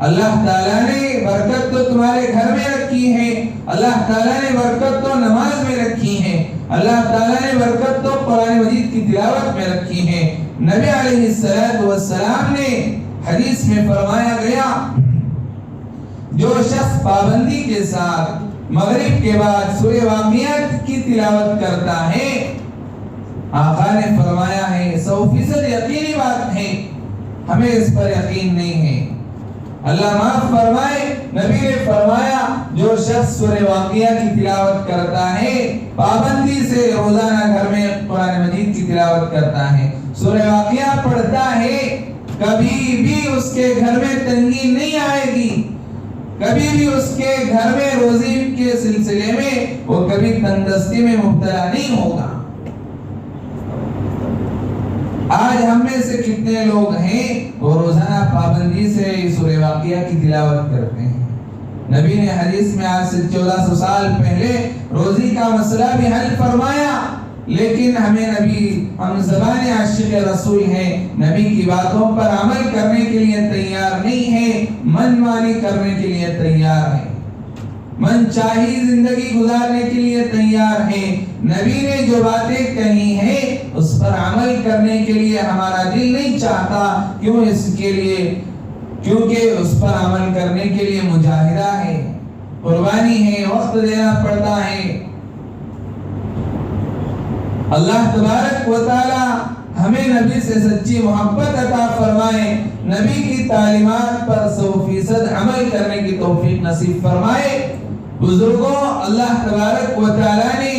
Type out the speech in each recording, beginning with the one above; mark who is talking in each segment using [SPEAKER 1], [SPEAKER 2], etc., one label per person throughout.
[SPEAKER 1] اللہ تعالیٰ نے برکت تو تمہارے گھر میں رکھی ہے، اللہ تعالیٰ نے برکت تو نماز میں رکھی ہے، اللہ تعالیٰ نے برکت تو قرآن مجید کی تلاوت میں رکھی ہے۔ نبی علیہ السلام نے حدیث میں فرمایا گیا، جو شخص پابندی کے ساتھ مغرب کے بعد سورہ واقعات کی تلاوت کرتا ہے، آقا نے فرمایا ہے 100% یقینی بات ہے، ہمیں اس پر یقین نہیں ہے، اللہ معاف فرمائے، نبی نے فرمایا جو شخص سورہ واقعہ کی تلاوت کرتا ہے، پابندی سے روزانہ گھر میں قرآن مجید کی تلاوت کرتا ہے، سورہ واقعہ پڑھتا ہے، کبھی بھی اس کے گھر میں تنگی نہیں آئے گی، کبھی بھی اس کے گھر میں روزی کے سلسلے میں وہ کبھی تندرستی میں مبتلا نہیں ہوگا۔ آج ہم میں سے کتنے لوگ ہیں وہ روزانہ پابندی سے سورہ واقعہ کی تلاوت کرتے ہیں؟ نبی نے حدیث میں آج سے 1400 سال پہلے روزی کا مسئلہ بھی حل فرمایا، لیکن ہم زبان عاشق رسول ہیں، نبی کی باتوں پر عمل کرنے کے لیے تیار نہیں ہے، من مانی کرنے کے لیے تیار ہے، من چاہی زندگی گزارنے کے لیے تیار ہے۔ نبی نے جو باتیں کہی ہیں اس پر عمل کرنے کے لیے ہمارا دل نہیں چاہتا، کیونکہ اس پر عمل کرنے کے لیے مجاہدہ ہے، قربانی ہے، وقت دینا پڑتا ہے۔ اللہ تبارک و تعالی ہمیں نبی سے سچی محبت عطا فرمائے، نبی کی تعلیمات پر 100% عمل کرنے کی توفیق نصیب فرمائے۔ بزرگوں، اللہ تبارک و تعالی نے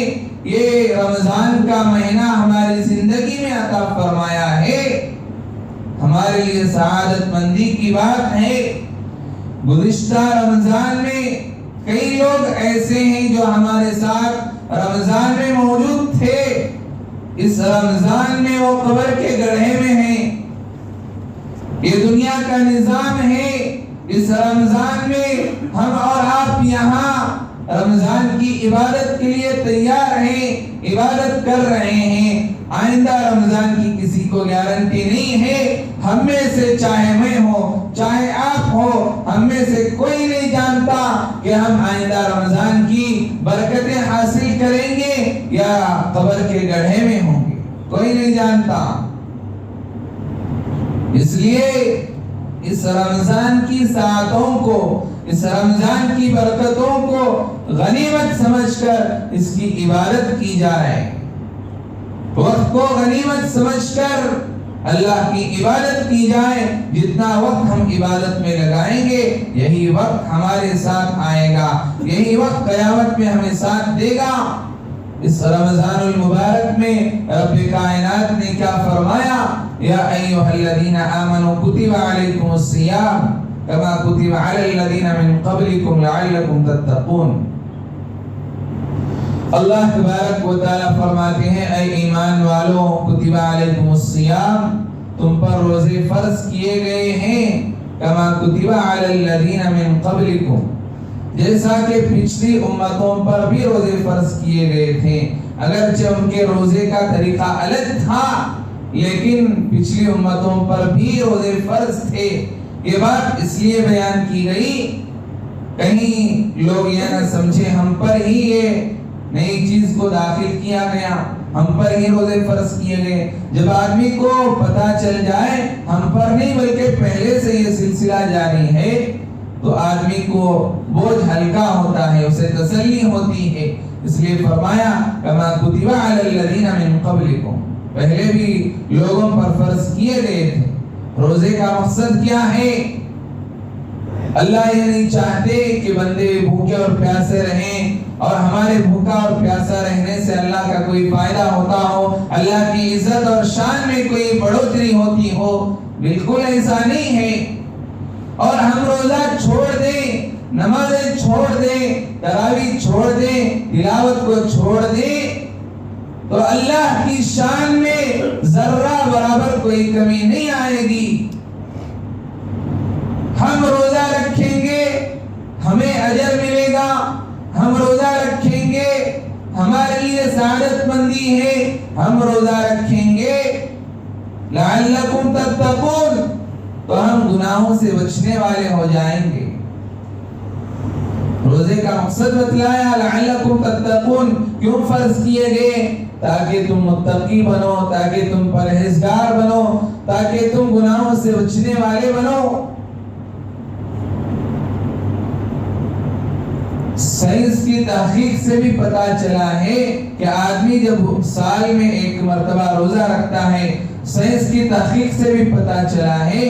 [SPEAKER 1] یہ رمضان کا مہینہ ہماری زندگی میں عطا فرمایا ہے، ہمارے لیے سعادت مندی کی بات ہے۔ گزشتہ رمضان میں کئی لوگ ایسے ہیں جو ہمارے ساتھ رمضان میں موجود تھے، اس رمضان میں وہ قبر کے گڑھے میں ہیں، یہ دنیا کا نظام ہے، اس رمضان میں ہم اور آپ یہاں رمضان کی عبادت کے لیے تیار ہیں، عبادت کر رہے ہیں، آئندہ رمضان کی کسی کو گارنٹی نہیں ہے، ہم میں سے چاہے میں ہوں چاہے آپ ہو، ہم میں سے کوئی نہیں جانتا کہ ہم آئندہ رمضان کی برکتیں حاصل کریں گے یا قبر کے گڑھے میں ہوں گے، کوئی نہیں جانتا۔ اس لیے اس رمضان کی ساعتوں کو، اس رمضان کی برکتوں کو غنیمت سمجھ کر اس کی عبادت کی جائے، وقت کو غنیمت سمجھ کر اللہ کی عبادت کی جائے۔ جتنا وقت ہم عبادت میں لگائیں گے یہی وقت ہمارے ساتھ آئے گا، یہی وقت قیامت میں ہمیں ساتھ دے گا۔ اس رمضان المبارک میں رب کائنات نے کیا فرمایا؟ یا ایھا الذین آمنوا کتب علیکم الصیام کما کتب علی الذین من قبلکم لعلکم تتقون۔ اللہ تبارک و تعالی فرماتے ہیں اے ایمان والو، کتب علیکم الصیام، تم پر روزے فرض کیے گئے ہیں، کما کتب علی الذین من قبلکم، جیسا کہ پچھلی امتوں پر بھی روزے فرض کیے گئے تھے، اگرچہ ان کے روزے کا طریقہ الگ تھا لیکن پچھلی امتوں پر بھی روزے فرض تھے۔ یہ بات اس لیے بیان کی گئی کہیں لوگ یہ نہ سمجھے ہم پر ہی یہ نئی چیز کو داخل کیا گیا، ہم پر ہی روزے فرض کیے گئے۔ جب آدمی کو پتا چل جائے ہم پر نہیں بلکہ پہلے سے یہ سلسلہ جاری ہے تو آدمی کو بوجھ ہلکا ہوتا ہے، اسے تسلی ہوتی ہے۔ اس لیے فرمایا کما کتب علی الذین من قبلکم، پہلے بھی لوگوں پر فرض کیے گئے تھے۔ روزے کا مقصد کیا ہے؟ اللہ یہ نہیں چاہتے کہ بندے بھوکے اور پیاسے رہیں اور ہمارے بھوکا اور پیاسا رہنے سے اللہ کا کوئی فائدہ ہوتا ہو، اللہ کی عزت اور شان میں کوئی بڑھوتری ہوتی ہو، بالکل ایسا نہیں ہے۔ اور ہم روزہ چھوڑ دیں، نمازیں چھوڑ دیں، تراویح چھوڑ دیں، تلاوت کو چھوڑ دیں تو اللہ کی شان میں ذرہ برابر کوئی کمی نہیں آئے گی۔ ہم روزہ رکھیں گے ہمیں اجر ملے گا، ہم روزہ رکھیں گے ہمارے لیے سعادت مندی ہے، ہم روزہ رکھیں گے لعلکم تتقون، تو ہم گناہوں سے بچنے والے ہو جائیں گے۔ روزے کا مقصد بتلایا، لعلکم تتقون، کیوں فرض کیے گئے؟ تاکہ تم متقی بنو، تاکہ تم پرہیزگار بنو، تاکہ تم گناہوں سے بچنے والے بنو۔ سائنس کی تحقیق سے بھی پتا چلا ہے کہ آدمی جب سال میں ایک مرتبہ روزہ رکھتا ہے، سائنس کی تحقیق سے بھی پتا چلا ہے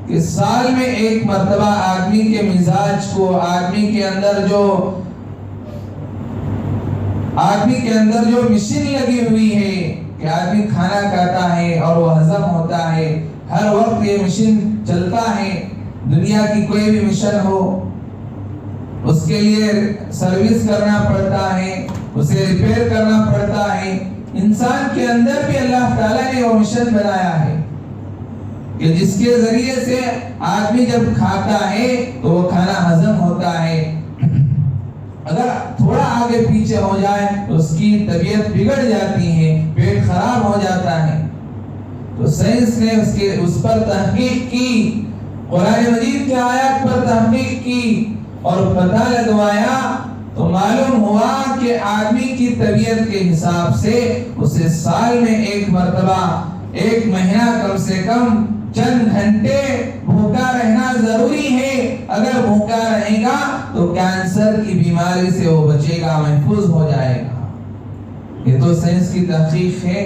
[SPEAKER 1] کہ سال میں ایک مرتبہ آدمی کے مزاج کو، آدمی کے اندر جو مشین لگی ہوئی ہے کہ آدمی کھانا کھاتا ہے اور وہ ہضم ہوتا ہے، ہر وقت یہ مشین چلتا ہے۔ دنیا کی کوئی بھی مشن ہو، اس کے لیے سروس کرنا پڑتا ہے، اسے ریپیئر کرنا پڑتا ہے۔ انسان کے اندر بھی اللہ تعالیٰ نے وہ مشن بنایا ہے کہ جس کے ذریعے سے آدمی جب کھاتا ہے تو وہ کھانا ہضم ہوتا ہے۔ اگر تھوڑا آگے پیچھے ہو جائے تو اس کی طبیعت بگڑ جاتی ہے، پیٹ خراب ہو جاتا ہے۔ تو سائنس نے اس پر تحقیق کی، قرآن مجید کے آیات پر تحقیق کی اور پتہ لگوایا تو معلوم ہوا کہ آدمی کی طبیعت کے حساب سے اسے سال میں ایک مرتبہ، ایک مہینہ کم سے کم چند گھنٹے بھوکا رہنا ضروری ہے۔ اگر بھوکا رہے گا تو کینسر کی بیماری سے وہ بچے گا، محفوظ ہو جائے گا۔ یہ تو سائنس کی تحقیق ہے۔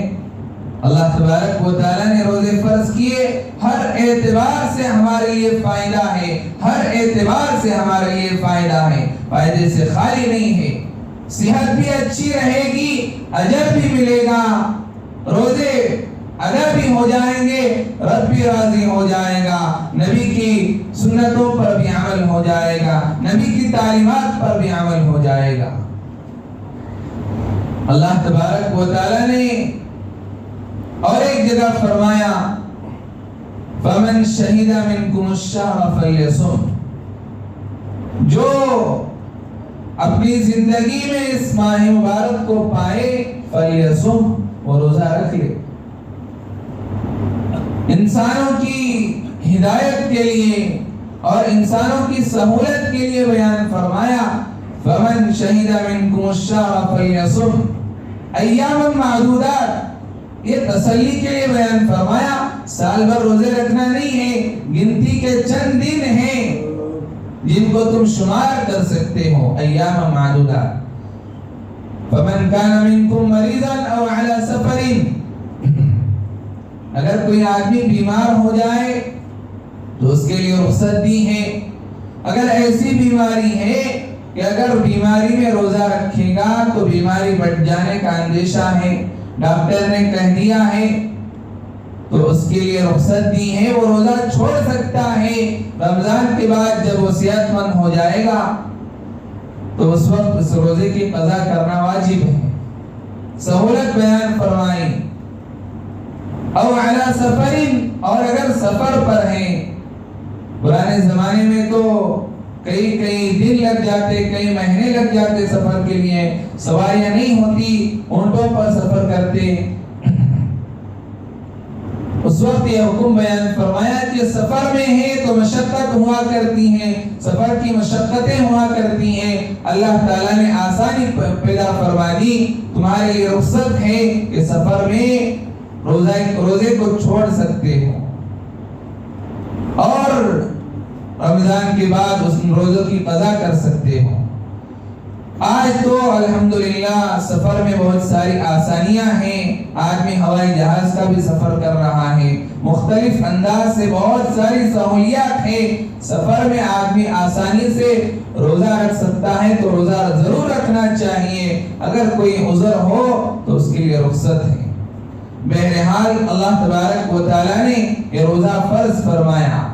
[SPEAKER 1] اللہ تبارک و تعالیٰ نے روزے فرض کیے، ہر اعتبار سے ہمارے لیے فائدہ ہے، ہر اعتبار سے ہمارے لیے فائدہ ہے، فائدے سے خالی نہیں ہے۔ صحت بھی اچھی رہے گی، اجر بھی ملے گا، روزے ادا بھی ہو جائیں گے، رب بھی راضی ہو جائے گا، نبی کی سنتوں پر بھی عمل ہو جائے گا، نبی کی تعلیمات پر بھی عمل ہو جائے گا۔ اللہ تبارک و تعالیٰ نے اور ایک جگہ فرمایا فَمَنْ شَهِدَ مِنْكُمُ الشَّهْرَ فَلْيَصُمْ، جو اپنی زندگی میں اس ماہ مبارک کو پائے فَلْيَصُمْ، وہ روزہ رکھ لے۔ انسانوں کی ہدایت کے لیے اور انسانوں کی سہولت کے لیے بیان فرمایا فَمَنْ شَهِدَ مِنْكُمُ الشَّهْرَ فَلْيَصُمْ ایام معدودات، یہ تسلی کے لیے بیان فرمایا۔ سال بھر روزے رکھنا نہیں ہے، گنتی کے چند دن ہیں جن کو تم شمار کر سکتے ہو، ایام معدودات۔ فَمَنْ كَانَ مِنْكُمْ مَرِيضًا أَوْ عَلَى سَفَرٍ، اگر کوئی آدمی بیمار ہو جائے تو اس کے لیے رخصت دی ہے۔ اگر ایسی بیماری ہے کہ اگر بیماری میں روزہ رکھے گا تو بیماری بڑھ جانے کا اندیشہ ہے، ڈاکٹر نے کہہ دیا ہے، تو اس کے لیے رخصت دی ہے، وہ روزہ چھوڑ سکتا ہے۔ رمضان کے بعد جب وہ صحت مند ہو جائے گا تو اس وقت اس روزے کی قضا کرنا واجب ہے۔ سہولت بیان فرمائی۔ او علی سفرین، اور اگر سفر پر ہیں، پرانے زمانے میں تو کئی دن لگ جاتے، کئی مہینے لگ جاتے سفر کے لیے، سواریاں نہیں ہوتی، اونٹوں پر سفر کرتے۔ اس وقت یہ حکم بیان فرمایا کہ سفر میں ہے تو مشقت ہوا کرتی ہیں، سفر کی مشقتیں ہوا کرتی ہیں، اللہ تعالیٰ نے آسانی پیدا فرما دی، تمہارے لیے رخصت ہے کہ سفر میں روزے کو چھوڑ سکتے ہو، اور رمضان کے بعد اس روزوں کی قضا کر سکتے ہو۔ آج تو الحمدللہ سفر میں بہت ساری آسانیاں ہیں، آدمی ہوائی جہاز کا بھی سفر کر رہا ہے، مختلف انداز سے بہت ساری سہولیات ہیں، سفر میں آدمی آسانی سے روزہ رکھ سکتا ہے، تو روزہ ضرور رکھنا چاہیے۔ اگر کوئی عذر ہو تو اس کے لیے رخصت ہے۔ بہرحال اللہ تبارک و تعالیٰ نے یہ روزہ فرض فرمایا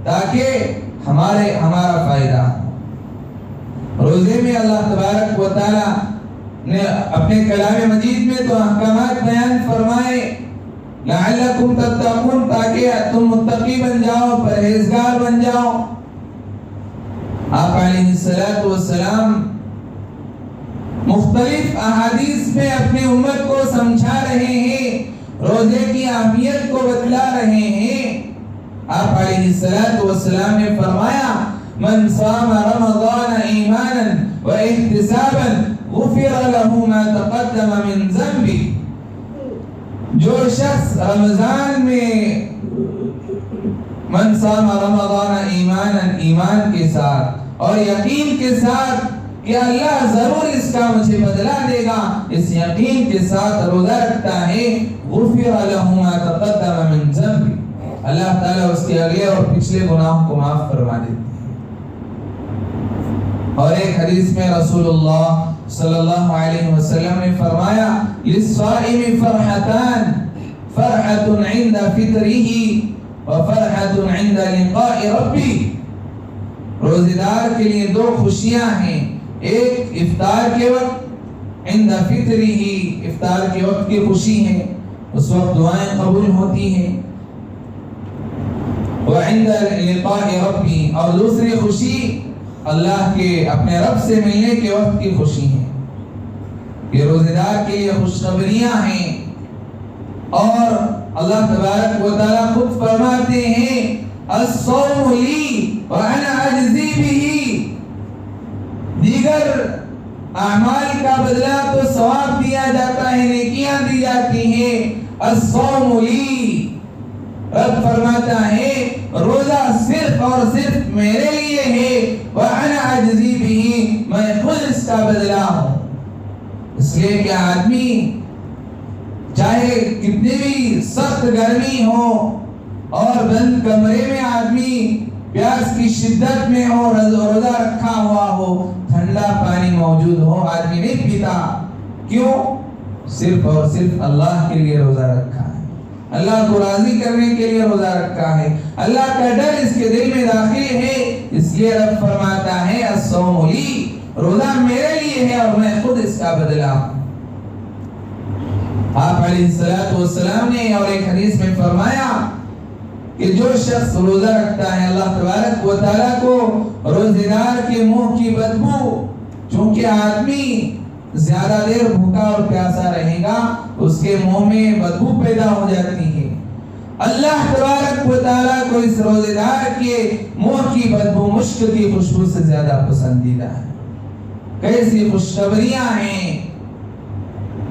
[SPEAKER 1] تاکہ ہمارا فائدہ ہو۔ روزے میں اللہ تبارک و تعالیٰ نے اپنے کلام مجید میں تو احکامات بیان فرمائے، لعلکم تتقون، تاکہ تم متقی بن جاؤ، پرہیزگار بن جاؤ۔ آپ علیہ الصلوۃ والسلام مختلف احادیث میں اپنی امت کو سمجھا رہے ہیں، روزے کی اہمیت کو بتلا رہے ہیں، آپ علیہ السلام نے فرمایا من صام رمضان ایمانا و احتسابا غفر له ما تقدم من ذنبه، جو شخص رمضان میں من صام رمضان ایمانا، ایمان کے ساتھ اور یقین کے ساتھ کہ اللہ ضرور اس کا مجھے بدلہ دے گا، اس یقین کے ساتھ روزہ رکھتا ہے، غفر له ما تقدم من ذنبه، اللہ تعالیٰ اس کے اگلے اور پچھلے گناہوں کو معاف فرما دیتے ہیں۔ اور ایک حدیث میں رسول اللہ صلی اللہ علیہ وسلم نے فرمایا للصائم فرحتان، فرحت عند فطره وفرحت عند لقاء ربی، روزے دار کے لیے دو خوشیاں ہیں، ایک افطار کے وقت عند فطره، افطار کے وقت کی خوشی ہے، اس وقت دعائیں قبول ہوتی ہیں، وعند لقاء ربی، اور دوسری خوشی اللہ کے اپنے رب سے ملنے کے وقت کی خوشی ہے۔ یہ روزے دار کے لیے خوشخبریاں ہیں، اور اللہ تبارک و تعالیٰ خود فرماتے ہیں الصوم لی وانا اجزی بہ، دیگر اعمال کا بدلہ تو ثواب دیا جاتا ہے، نیکیاں دی جاتی ہیں، الصوم لی، رب فرماتا ہے روزہ صرف اور صرف میرے لیے ہے، وَأَنَا أَجْزِي بِهِ، میں خود اس کا بدلہ ہوں۔ اس لیے کہ آدمی چاہے کتنی بھی سخت گرمی ہو اور بند کمرے میں آدمی پیاس کی شدت میں ہو، روزہ رکھا ہوا ہو، ٹھنڈا پانی موجود ہو، آدمی نہیں پیتا، کیوں؟ صرف اور صرف اللہ کے لیے روزہ رکھا ہے، اللہ کو راضی کرنے کے لیے روزہ رکھا ہے، اللہ کا ڈر اس کے دل میں داخل ہے، اس لیے رب فرماتا ہے الصوم لی، روزہ میرے لیے ہے اور میں خود اس کا بدلہ ہوں۔ آپ علیہ السلام نے اور ایک حدیث میں فرمایا کہ جو شخص روزہ رکھتا ہے اللہ تبارک و تعالیٰ کو روزے دار کے منہ کی بدبو، چونکہ آدمی زیادہ دیر بھوکا اور پیاسا رہے گا اس کے منہ میں بدبو پیدا ہو جاتی ہے، اللہ تبارک و تعالیٰ کو اس روزے دار کے منہ کی بدبو مشک کی خوشبو سے زیادہ پسندیدہ ہے۔ کیسی خوشخبریاں ہیں!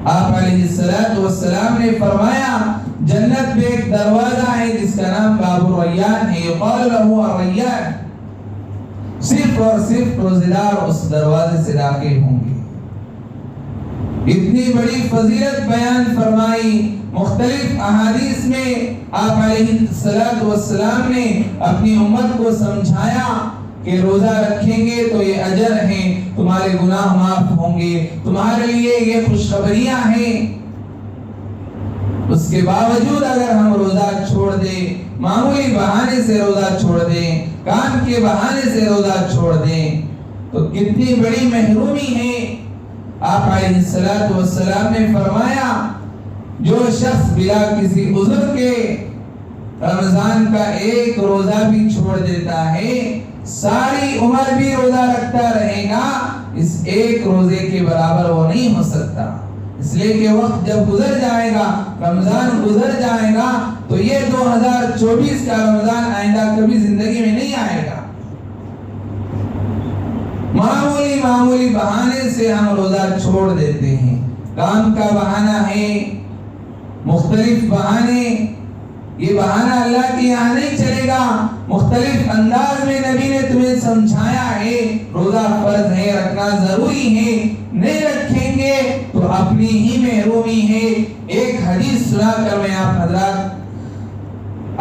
[SPEAKER 1] آپ علیہ السلام نے فرمایا جنت میں ایک دروازہ ہے جس کا نام باب الریان ہے، یقال له الریان، صرف اور صرف روزے دار اس دروازے سے داخل ہوں گے۔ اتنی بڑی فضیلت بیان فرمائی، مختلف احادیث میں آپ علیہ السلام نے اپنی امت کو سمجھایا کہ روزہ رکھیں گے تو یہ اجر ہیں، تمہارے گناہ معاف ہوں گے، تمہارے لیے یہ خوشخبریاں ہیں۔ اس کے باوجود اگر ہم روزہ چھوڑ دیں، معمولی بہانے سے روزہ چھوڑ دیں، کام کے بہانے سے روزہ چھوڑ دیں، تو کتنی بڑی محرومی ہے۔ آپ علیہ السلام نے فرمایا جو شخص بلا کسی عذر کے رمضان کا ایک روزہ بھی چھوڑ دیتا ہے، ساری عمر بھی روزہ رکھتا رہے گا، اس ایک روزے کے برابر وہ نہیں ہو سکتا، اس لیے کہ وقت جب گزر جائے گا، رمضان گزر جائے گا، تو یہ 2024 کا رمضان آئندہ کبھی زندگی میں نہیں آئے گا۔ معمولی بہانے سے ہم روزہ چھوڑ دیتے ہیں، کام کا بہانہ ہے، مختلف بہانے، یہ بہانہ اللہ کے یہاں نہیں چلے گا، مختلف انداز میں نبی نے تمہیں سمجھایا ہے روزہ فرض ہے، رکھنا ضروری ہے، نہیں رکھیں گے تو اپنی ہی محرومی ہے۔ ایک حدیث سنا کر میں آپ حضرات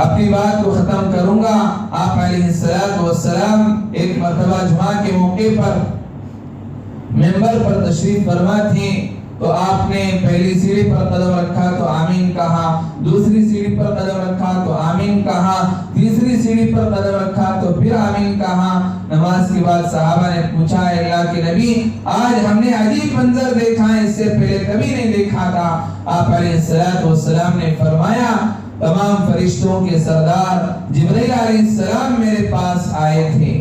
[SPEAKER 1] اپنی بات کو ختم کروں گا۔ آپ علیہ السلام ایک مرتبہ جمعہ کے موقع پر منبر پر تشریف فرما تھے، تو آپ نے پہلی سیڑھی پر قدم رکھا تو آمین کہا، دوسری سیڑھی پر قدم رکھا تو آمین کہا، تیسری سیڑھی پر قدم رکھا تو پھر آمین کہا۔ نماز کے بعد صحابہ نے پوچھا اے اللہ کے نبی، آج ہم نے عجیب منظر دیکھا ہے، اس سے پہلے کبھی نہیں دیکھا تھا۔ آپ علیہ السلام نے فرمایا تمام فرشتوں کے سردار جبرائیل علیہ السلام میرے پاس آئے تھے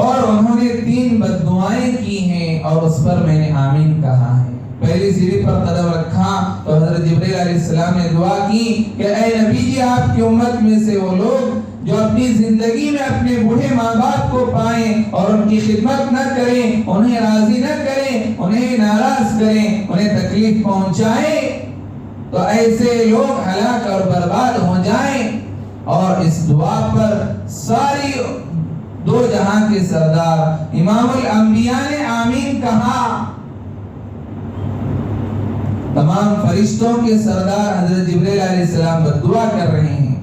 [SPEAKER 1] اور انہوں نے 3 بددعائیں کی ہیں اور اس پر میں نے آمین کہا ہے۔ پہلی سیڑھی پر قدم رکھا تو حضرت جبرائیل علیہ السلام نے دعا کی کہ اے نبی جی، آپ کی امت میں سے وہ لوگ جو اپنی زندگی میں اپنے بوڑھے ماں باپ کو پائیں اور ان کی خدمت نہ کریں، انہیں راضی نہ کریں، انہیں ناراض کریں، انہیں تکلیف پہنچائیں، تو ایسے لوگ ہلاک اور برباد ہو جائیں۔ اور اس دعا پر ساری دو جہاں کے سردار امام الانبیاء نے آمین کہا۔ تمام فرشتوں کے سردار حضرت جبرائیل علیہ السلام پر دعا کر رہے ہیں،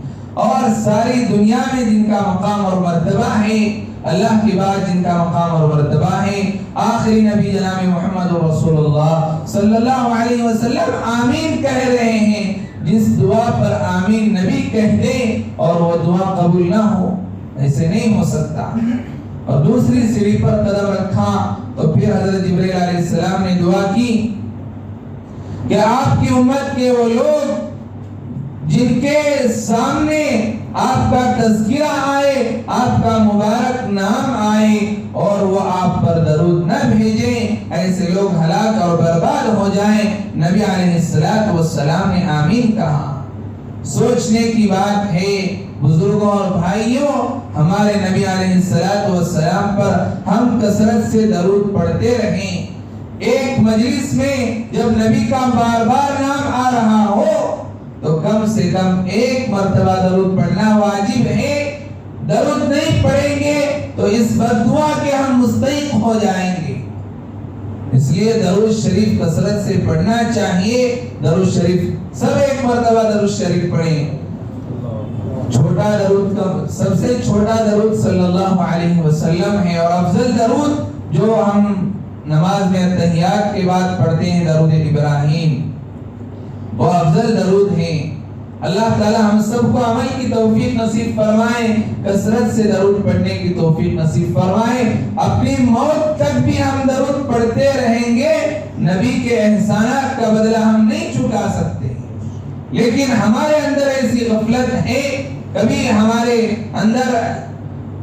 [SPEAKER 1] اور ساری دنیا میں جن کا مقام اور مرتبہ ہے، اللہ کے بعد جن کا مقام اور مرتبہ ہے، آخری نبی جناب محمد رسول اللہ صلی اللہ علیہ وسلم آمین کہہ رہے ہیں۔ جس دعا پر آمین نبی کہہ دے اور وہ دعا قبول نہ ہو، ایسے نہیں ہو سکتا۔ اور دوسری سیڑھی پر قدم رکھا تو پھر حضرت جبرائیل علیہ السلام نے دعا کی کہ آپ کی امت کے وہ لوگ جن کے سامنے آپ کا تذکرہ آئے، آپ کا مبارک نام آئے اور وہ آپ پر درود نہ بھیجیں، ایسے لوگ ہلاک اور برباد ہو جائیں۔ نبی علیہ السلام نے آمین کہا۔ سوچنے کی بات ہے بزرگوں اور بھائیوں، ہمارے نبی علیہ السلام پر ہم کثرت سے درود پڑھتے رہیں۔ ایک مجلس میں جب نبی کا بار بار نام آ رہا ہو تو کم سے کم ایک مرتبہ درود پڑھنا واجب ہے۔ درود نہیں پڑھیں گے تو اس بددعا کے ہم مستحق ہو جائیں گے۔ اس لیے درود شریف کثرت سے پڑھنا چاہیے۔ درود شریف سب ایک مرتبہ درود شریف پڑھیں۔ چھوٹا درود کا سب سے چھوٹا درود صلی اللہ علیہ وسلم ہے، اور افضل درود جو ہم نماز میں تحیات کے بعد پڑھتے ہیں درود ابراہیم، وہ افضل درود ہے۔ اللہ تعالی ہم سب کو عمل کی توفیق نصیب فرمائے، کثرت سے درود پڑھنے کی توفیق نصیب فرمائے۔ اپنی موت تک بھی ہم درود پڑھتے رہیں گے۔ نبی کے احسانات کا بدلہ ہم نہیں چکا سکتے، لیکن ہمارے اندر ایسی غفلت ہے،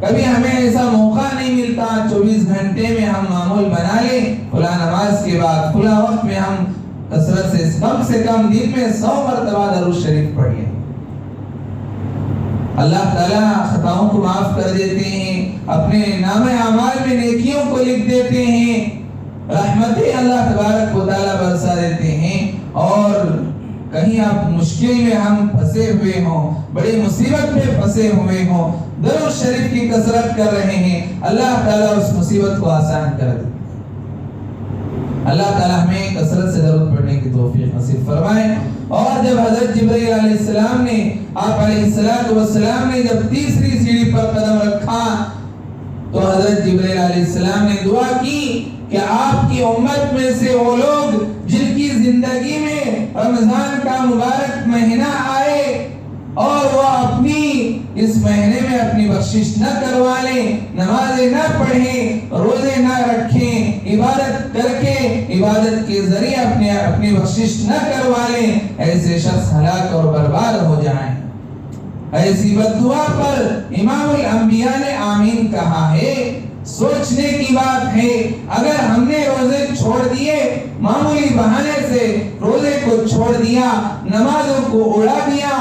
[SPEAKER 1] کبھی ہمیں ایسا موقع نہیں ملتا 24 گھنٹے میں ہم معمول بنا لیں فلاں نماز کے بعد فلاں وقت میں ہم کثرت سے کم دن میں 100 مرتبہ درود شریف پڑھیں۔ اللہ تعالیٰ خطاؤں کو معاف کر دیتے ہیں، اپنے نام اعمال میں نیکیوں کو لکھ دیتے ہیں، رحمتیں اللہ تبارک و تعالیٰ برسا دیتے ہیں۔ اور کہیں آپ مشکل میں ہم پھنسے ہوئے ہوں، بڑی مصیبت میں پھنسے ہوئے ہوں، درود شریف کی کثرت کر رہے ہیں، اللہ تعالیٰ اس مصیبت کو آسان کر دیتے ہیں۔ اللہ تعالیٰ ہمیں کثرت سے درود پڑھنے کی توفیق نصیب فرمائے۔ اور جب حضرت جبرائیل علیہ السلام نے آپ علیہ السلام نے جب تیسری سیڑھی پر قدم رکھا تو حضرت جبرائیل علیہ السلام نے دعا کی کہ آپ کی امت میں سے وہ لوگ جن کی زندگی میں رمضان کا مبارک مہینہ آئے اور وہ اپنی اس مہینے میں اپنی بخشش نہ کروا لیں، نمازیں نہ پڑھیں، روزے نہ رکھیں، عبادت کر کے عبادت کے ذریعے اپنی بخشش نہ کروا لیں، ایسے شخص ہلاک اور برباد ہو جائیں۔ ایسی بددعا پر امام الانبیاء نے آمین کہا ہے۔ سوچنے کی بات ہے، اگر ہم نے روزے چھوڑ دیے، معمولی بہانے سے روزے کو چھوڑ دیا، نمازوں کو اڑا دیا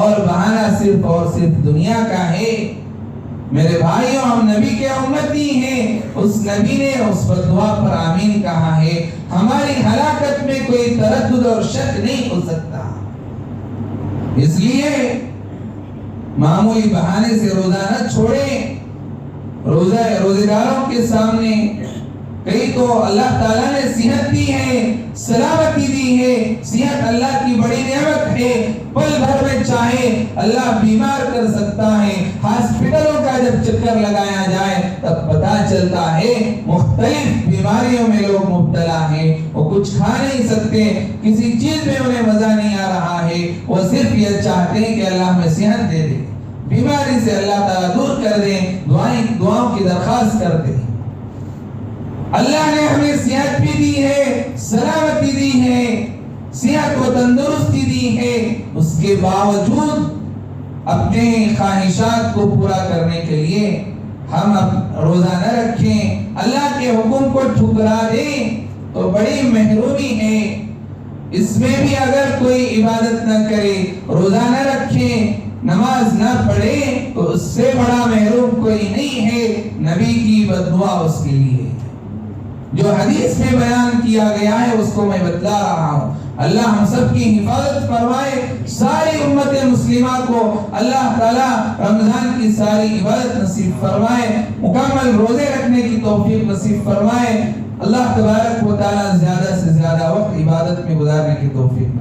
[SPEAKER 1] اور بہانہ صرف اور صرف دنیا کا ہے، میرے بھائیوں ہم نبی کے امتی ہیں، اس نبی نے اس بددعا پر آمین کہا ہے، ہماری ہلاکت میں کوئی تردد اور شک نہیں ہو سکتا۔ اس لیے معمولی بہانے سے روزہ نہ چھوڑیں۔ روزے داروں کے سامنے کئی تو اللہ تعالیٰ نے صحت دی ہے، سلامتی دی ہے، صحت اللہ کی بڑی نعمت ہے، پل بھر میں چاہے اللہ بیمار کر سکتا ہے۔ ہاسپٹلوں کا جب چکر لگایا جائے تب پتہ چلتا ہے مختلف بیماریوں میں لوگ مبتلا ہیں، وہ کچھ کھا نہیں سکتے، کسی چیز میں انہیں مزہ نہیں آ رہا ہے، وہ صرف یہ چاہتے ہیں کہ اللہ ہمیں صحت دے دے، بیماری سے اللہ تعالیٰ دور کر دیں، دعاؤں کی درخواست کرتے ہیں۔ اللہ نے ہمیں صحت بھی دی ہے، سلامتی دی ہے، صحت و تندرستی دی ہے، اس کے باوجود اپنے خواہشات کو پورا کرنے کے لیے ہم روزہ نہ رکھیں، اللہ کے حکم کو ٹھکرا دیں تو بڑی محرومی ہے۔ اس میں بھی اگر کوئی عبادت نہ کرے، روزہ نہ رکھیں، نماز نہ پڑھے تو اس سے بڑا محروم کوئی نہیں ہے، نبی کی بددعا اس کے لیے۔ جو حدیث میں بیان کیا گیا ہے اس کو میں بتلا رہا ہوں۔ اللہ ہم سب کی حفاظت فرمائے، ساری امت مسلمہ کو اللہ تعالیٰ رمضان کی ساری عبادت نصیب فرمائے، مکمل روزے رکھنے کی توفیق نصیب فرمائے۔ اللہ تبارک و تعالیٰ زیادہ سے زیادہ وقت عبادت میں گزارنے کی توفیق نصیب